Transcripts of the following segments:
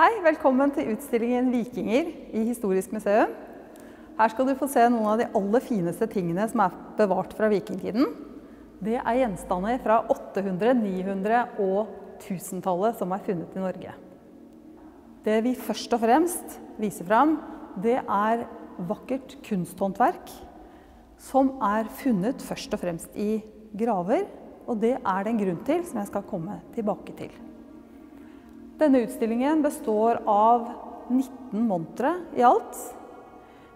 Hei, velkommen til utstillingen Vikinger i Historisk museum. Her skal du få se noen av de aller fineste tingene som er bevart fra vikingtiden. Det er gjenstander fra 800-, 900- og 1000-tallet som er funnet i Norge. Det vi først og fremst viser fram, det er vakkert kunsthåndverk som er funnet først og fremst i graver, og det er det en grunn til som jeg skal komme tilbake til. Denne utstillingen består av 19 montre i alt.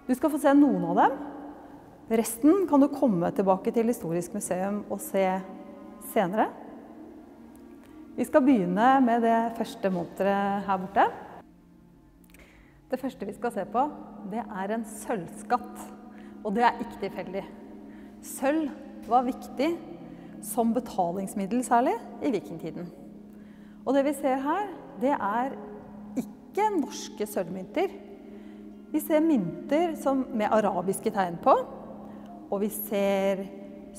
Du skal få se noen av dem. Resten kan du komme tilbake til Historisk museum og se senere. Vi skal begynne med det første monteret her borte. Det første vi skal se på, det er en sølvskatt, og det er ikke tilfeldig. Sølv var viktig som betalingsmiddel særlig i vikingtiden. Og det vi ser her, det er ikke norske sølvmynter. Vi ser mynter med arabiske tegn på, og vi ser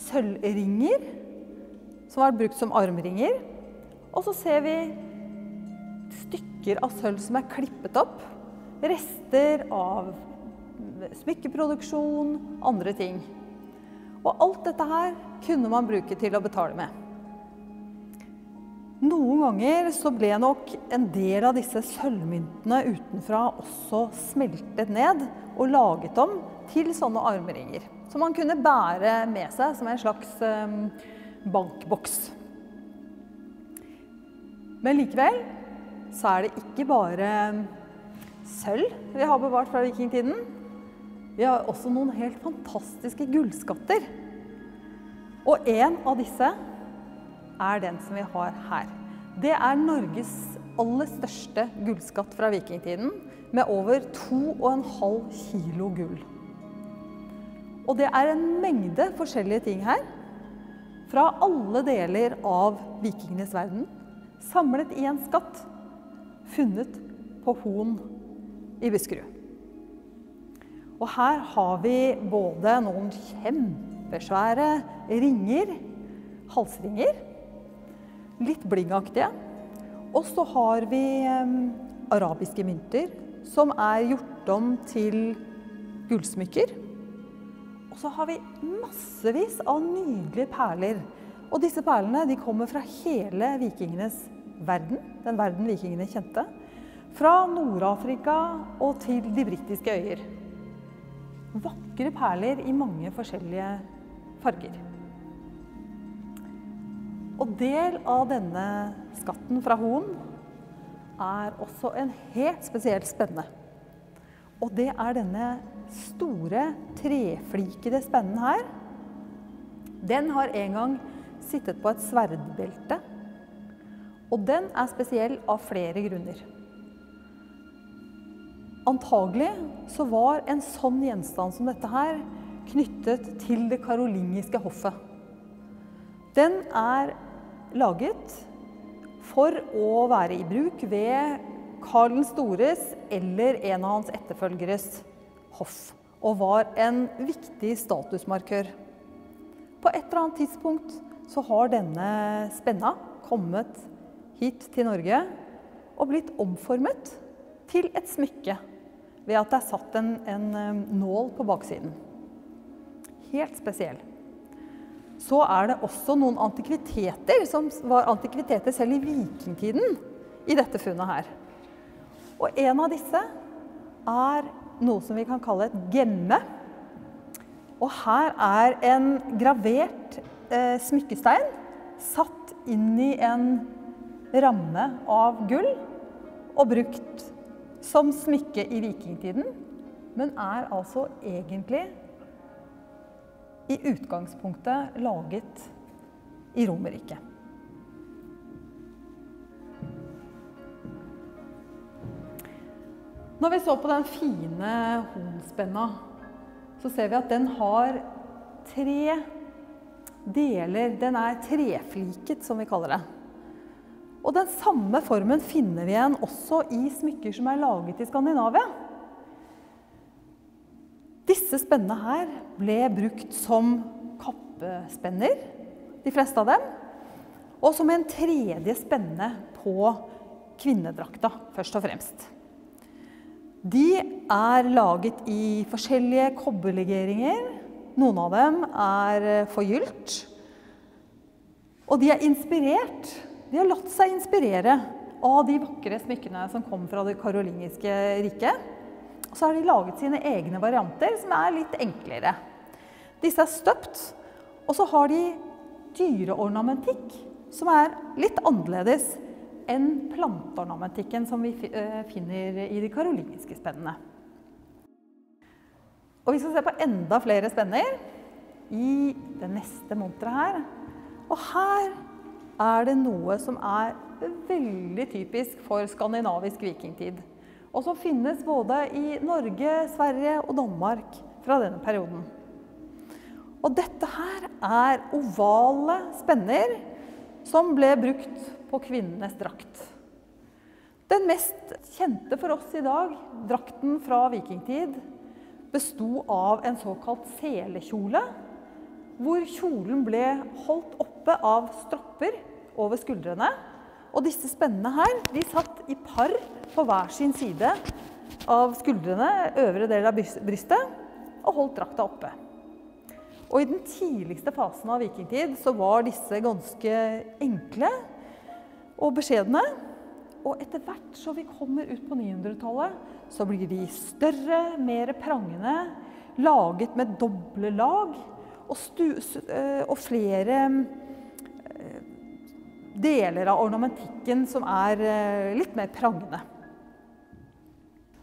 sølvringer som var brukt som armringer. Og så ser vi stykker av sølv som er klippet opp, rester av smykkeproduksjon, andre ting. Og alt dette her kunne man bruke til å betale med. Noen ganger så ble nok en del av disse sølvmyntene utenfra også smeltet ned og laget om til sånne armringer, som man kunne bære med seg som en slags bankboks. Men likevel så er det ikke bare sølv vi har bevart fra vikingtiden. Vi har også noen helt fantastiske gullskatter. Og en av disse er den som vi har her. Det er Norges aller største gullskatt fra vikingtiden, med over 2,5 kilo gull. Og det er en mengde forskjellige ting her, fra alle deler av vikingenes verden, samlet i en skatt, funnet på Hon i Buskerud. Og her har vi både noen kjempesvære ringer, halsringer, litt blingaktige, og så har vi arabiske mynter som er gjort om til gullsmykker. Og så har vi massevis av nydelige perler. Og disse perlene de kommer fra hele vikingenes verden, den verden vikingene kjente, fra Nord-Afrika og til de britiske øyer. Vakre perler i mange forskjellige farger. Og del av denne skatten fra Hon er også en helt spesielt spenne. Og det er denne store treflikede spennen her. Den har en gang sittet på et sverdbelte, og den er spesiell av flere grunner. Antagelig så var en sånn gjenstand som dette her knyttet til det karolingiske hoffet. Den er laget for å være i bruk ved Karl den Stores eller en av hans etterfølgeres hoff, og var en viktig statusmarkør. På et eller annet tidspunkt så har denne spenna kommet hit til Norge og blitt omformet til et smykke ved at det er satt en nål på baksiden. Helt spesiell. Så er det også noen antikviteter som var antikviteter selv i vikingtiden i dette funnet her. Og en av disse er noe som vi kan kalle et gemme. Og her er en gravert smykkestein satt inn i en ramme av gull og brukt som smykke i vikingtiden, men er altså egentlig i utgangspunktet laget i Romerriket. Når vi så på den fine Hon-spenna, så ser vi at den har 3 deler. Den er trefliket, som vi kaller det. Og den samme formen finner vi igjen også i smykker som er laget i Skandinavia. Disse spennene her ble brukt som kappespenner, de fleste av dem, og som en tredje spenne på kvinnedrakta, først og fremst. De er laget i forskjellige kobberlegeringer. Noen av dem er forgylt. Og de er inspirert. De har latt seg inspirere av de vakre smykkene som kom fra det karolingiske riket. Og så har de laget sine egne varianter som er litt enklere. Disse er støpt, og så har de dyreornamentikk som er litt annerledes enn planteornamentikken som vi finner i de karolingiske spennene. Og vi skal se på enda flere spenner i det neste monteret her. Og her er det noe som er veldig typisk for skandinavisk vikingtid, og som finnes både i Norge, Sverige og Danmark fra denne perioden. Og dette her er ovale spenner som ble brukt på kvinnenes drakt. Den mest kjente for oss i dag, drakten fra vikingtid, bestod av en såkalt selekjole, hvor kjolen ble holdt oppe av stropper over skuldrene. Og disse spennene her, de satt i par på hver sin side av skuldrene, øvre del av brystet, og holdt drakta oppe. Og i den tidligste fasen av vikingtid så var disse ganske enkle og beskjedne. Og etter hvert så vi kommer ut på 900-tallet, så blir de større, mer prangende, laget med doble lag, og flere deler av ornamentikken som er litt mer prangende.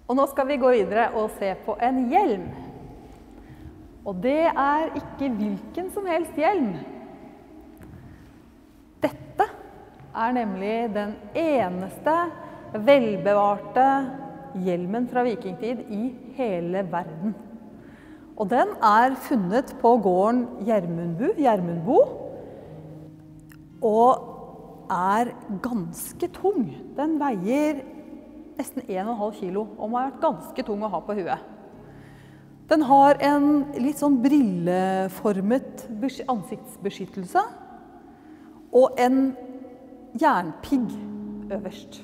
Og nå skal vi gå videre og se på en hjelm. Og det er ikke hvilken som helst hjelm. Dette er nemlig den eneste velbevarte hjelmen fra vikingtid i hele verden. Og den er funnet på gården Gjermundbo, og er ganske tung. Den veier nesten 1,5 kilo, og må ha vært ganske tung å ha på huet. Den har en litt sånn brilleformet ansiktsbeskyttelse og en jernpigg øverst.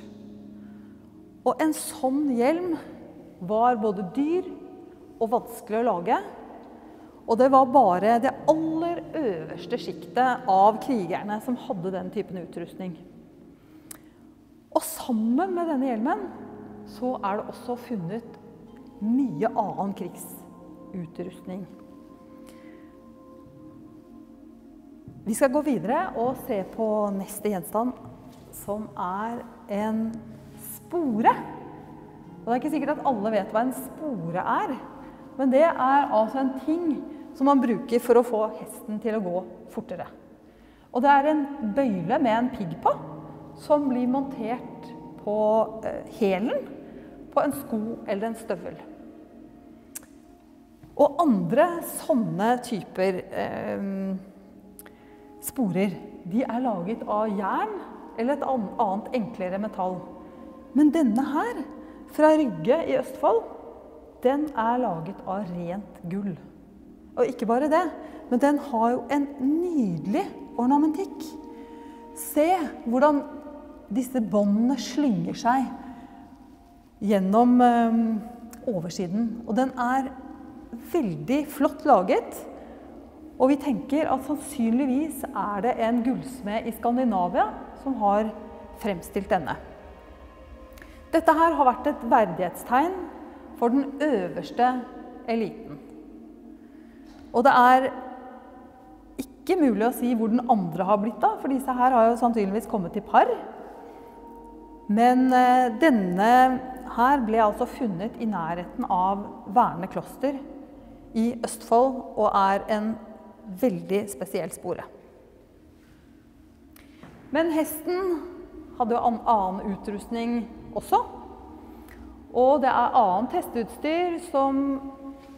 Og en sånn hjelm var både dyr og vanskelig å lage, og det var bare det aller øverste sjiktet av krigerne som hadde den typen utrustning. Og sammen med denne hjelmen så er det også funnet mye annen krigsutrustning. Vi skal gå videre og se på neste gjenstand, som er en spore. Og det er ikke sikkert at alle vet hva en spore er, men det er altså en ting som man bruker for å få hesten til å gå fortere. Og det er en bøyle med en pigg på, som blir montert på hælen på en sko eller en støvel. Og andre sånne typer sporer, de er laget av jern eller et annet enklere metall. Men denne her, fra Rygge i Østfold, den er laget av rent gull. Og ikke bare det, men den har jo en nydelig ornamentikk. Se hvordan disse båndene slynger seg gjennom oversiden. Og den er veldig flott laget, og vi tenker at sannsynligvis er det en gullsmed i Skandinavia som har fremstilt denne. Dette her har vært et verdighetstegn for den øverste eliten. Og det er ikke mulig å si hvor den andre har blitt av, for disse her har jo sannsynligvis kommet i par. Men denne her ble altså funnet i nærheten av Verne kloster i Østfold, og er en veldig spesiell spore. Men hesten hadde jo annen utrustning også, og det er annet hesteutstyr som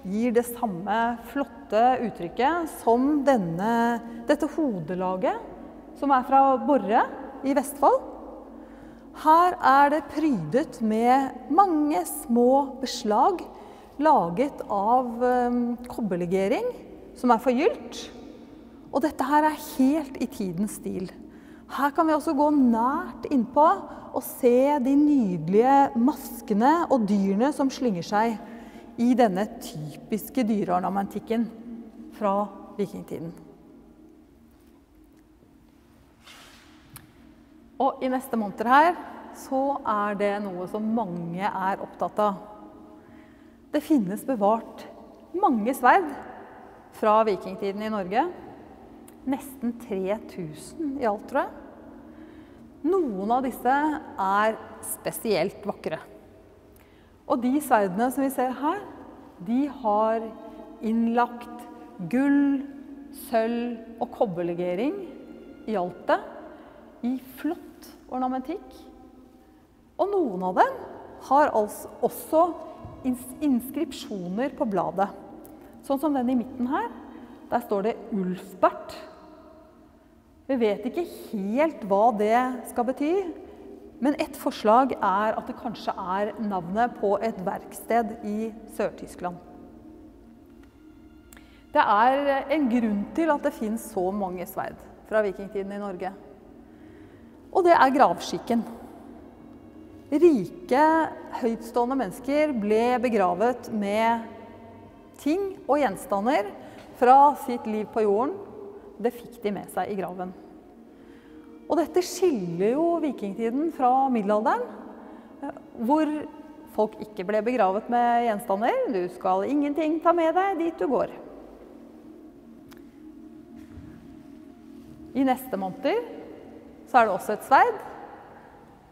gir det samme flotte uttrykket som dette hodelaget, som er fra Borre i Vestfold. Her er det prydet med mange små beslag, laget av kobberlegering, som er forgylt. Og dette her er helt i tidens stil. Her kan vi også gå nært innpå å se de nydelige maskene og dyrene som slynger seg i denne typiske dyreornamentikken fra vikingtiden. Og i neste monter her så er det noe som mange er opptatt av. Det finnes bevart mange sverd fra vikingtiden i Norge. Nesten 3000 i alt, tror jeg. Noen av disse er spesielt vakre. Og de sverdene som vi ser her, de har innlagt gull, sølv og kobberlegering i altet, i flott ornamentikk. Og noen av dem har altså også inskripsjoner på bladet. Sånn som den i midten her, der står det Ulfbert. Vi vet ikke helt hva det skal bety, men et forslag er at det kanskje er navnet på et verksted i Sør-Tyskland. Det er en grunn til at det finnes så mange sverd fra vikingtiden i Norge. Og det er gravskikken. Rike, høytstående mennesker ble begravet med ting og gjenstander fra sitt liv på jorden. Det fikk de med seg i graven. Og dette skiller jo vikingtiden fra middelalderen, hvor folk ikke ble begravet med gjenstander. Du skal ingenting ta med deg dit du går. I neste monter så er det også et sverd,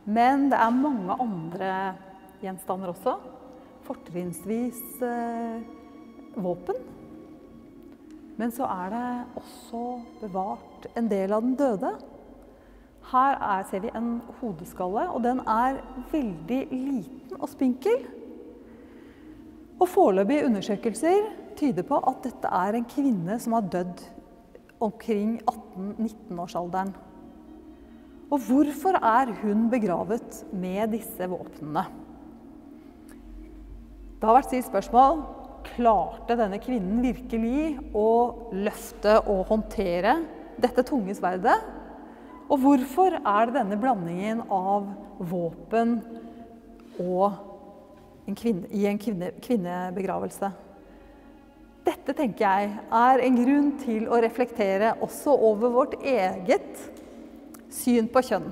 men det er mange andre gjenstander også. Fortrinnsvis våpen. Men så er det også bevart en del av den døde. Her ser vi en hodeskalle, og den er veldig liten og spinkel. Og foreløpige undersøkelser tyder på at dette er en kvinne som har dødd omkring 18-19-årsalderen. Og hvorfor er hun begravet med disse våpnene? Det har vært stilt spørsmål, klarte denne kvinnen virkelig å løfte og håndtere dette tunge sverdet? Og hvorfor er det denne blandingen av våpen og i en kvinnebegravelse? Dette, tenker jeg, er en grunn til å reflektere også over vårt eget syn på kjønn.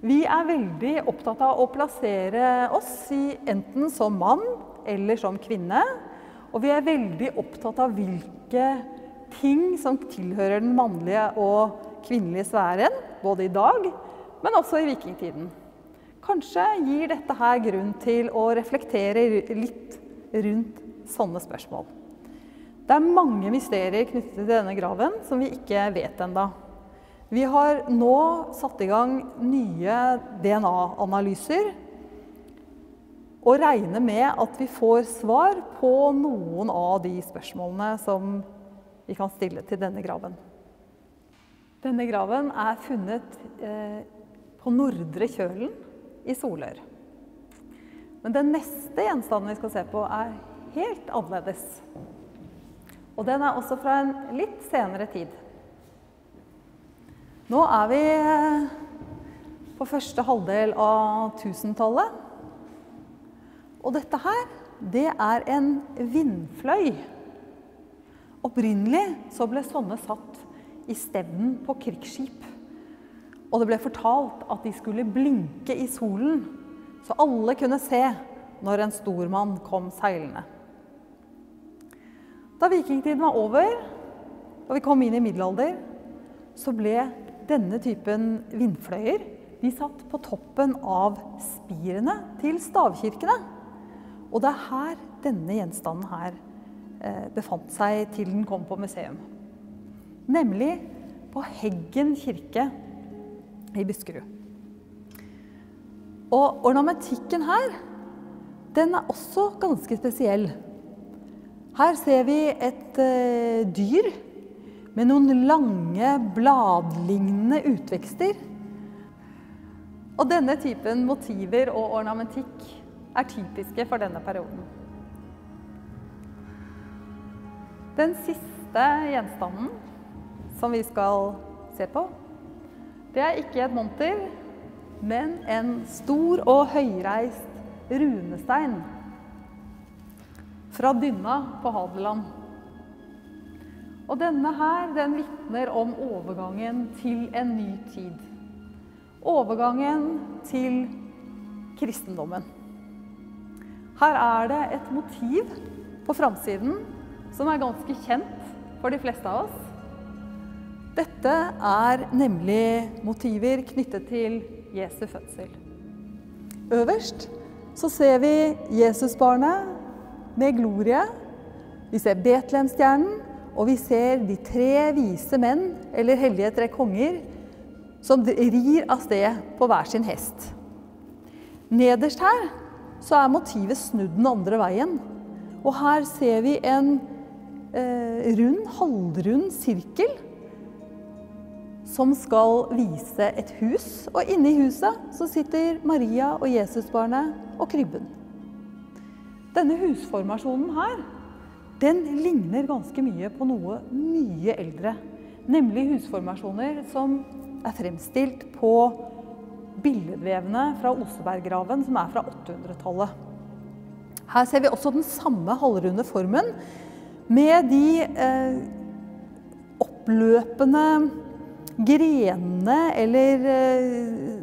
Vi er veldig opptatt av å plassere oss enten som mann eller som kvinne, og vi er veldig opptatt av hvilke ting som tilhører den mannlige og kvinnelige sfæren, både i dag, men også i vikingtiden. Kanskje gir dette her grunn til å reflektere litt rundt sånne spørsmål. Det er mange mysterier knyttet til denne graven som vi ikke vet ennå. Vi har nå satt i gang nye DNA-analyser og regner med at vi får svar på noen av de spørsmålene som vi kan stille til denne graven. Denne graven er funnet på Nordre Kjølen i Solør. Men den neste gjenstanden vi skal se på er helt annerledes. Og den er også fra en litt senere tid. Nå er vi på første halvdel av 1000-tallet. Og dette her, det er en vindfløy. Opprinnelig så ble sånne satt i stevnen på krigsskip. Og det ble fortalt at de skulle blinke i solen, så alle kunne se når en stormann kom seilende. Da vikingtiden var over, og vi kom inn i middelalder, så ble denne typen vindfløyer, de satt på toppen av spirene til stavkirkene. Og det er her denne gjenstanden her befant seg til den kom på museum. Nemlig på Heggen kirke i Buskerud. Og ornamentikken her, den er også ganske spesiell. Her ser vi et dyr med noen lange, bladlignende utvekster. Og denne typen motiver og ornamentikk er typiske for denne perioden. Den siste gjenstanden som vi skal se på, det er ikke et monter, men en stor og høyreist runestein fra Dynna på Hadeland. Og denne her, den vitner om overgangen til en ny tid. Overgangen til kristendommen. Her er det et motiv på framsiden som er ganske kjent for de fleste av oss. Dette er nemlig motiver knyttet til Jesu fødsel. Øverst så ser vi Jesusbarnet med glorie. Vi ser Betlehemstjernen, og vi ser de 3 vise menn, eller hellige 3 konger, som rir av sted på hver sin hest. Nederst her så er motivet snudd den andre veien. Og her ser vi en halvrund sirkel som skal vise et hus. Og inne i huset så sitter Maria og Jesusbarnet og krybben. Denne husformasjonen her, den ligner ganske mye på noe mye eldre. Nemlig husformasjoner som er fremstilt på billedvevene fra Oseberggraven, som er fra 800-tallet. Her ser vi også den samme halvrunde formen, med de oppløpende grenene eller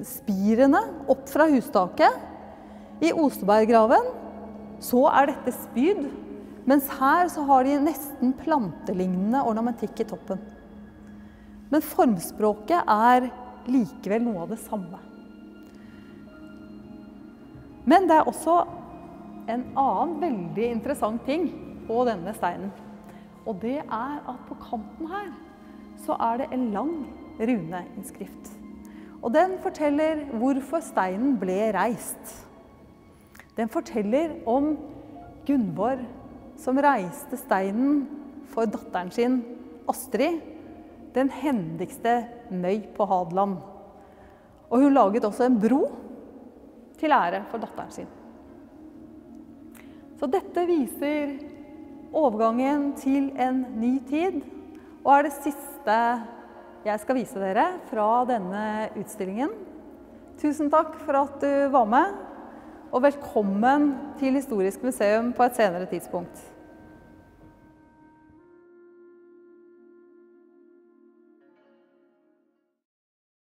spirene opp fra hustaket. I Oseberggraven så er dette spyd, mens her så har de nesten plantelignende ornamentikk i toppen. Men formspråket er likevel noe av det samme. Men det er også en annen veldig interessant ting på denne steinen. Og det er at på kanten her så er det en lang runeinnskrift. Og den forteller hvorfor steinen ble reist. Den forteller om Gunvor som reiste steinen for datteren sin, Astrid, den hendigste møy på Hadeland. Og hun laget også en bro til ære for datteren sin. Så dette viser overgangen til en ny tid, og er det siste jeg skal vise dere fra denne utstillingen. Tusen takk for at du var med, og velkommen til Historisk museum på et senere tidspunkt.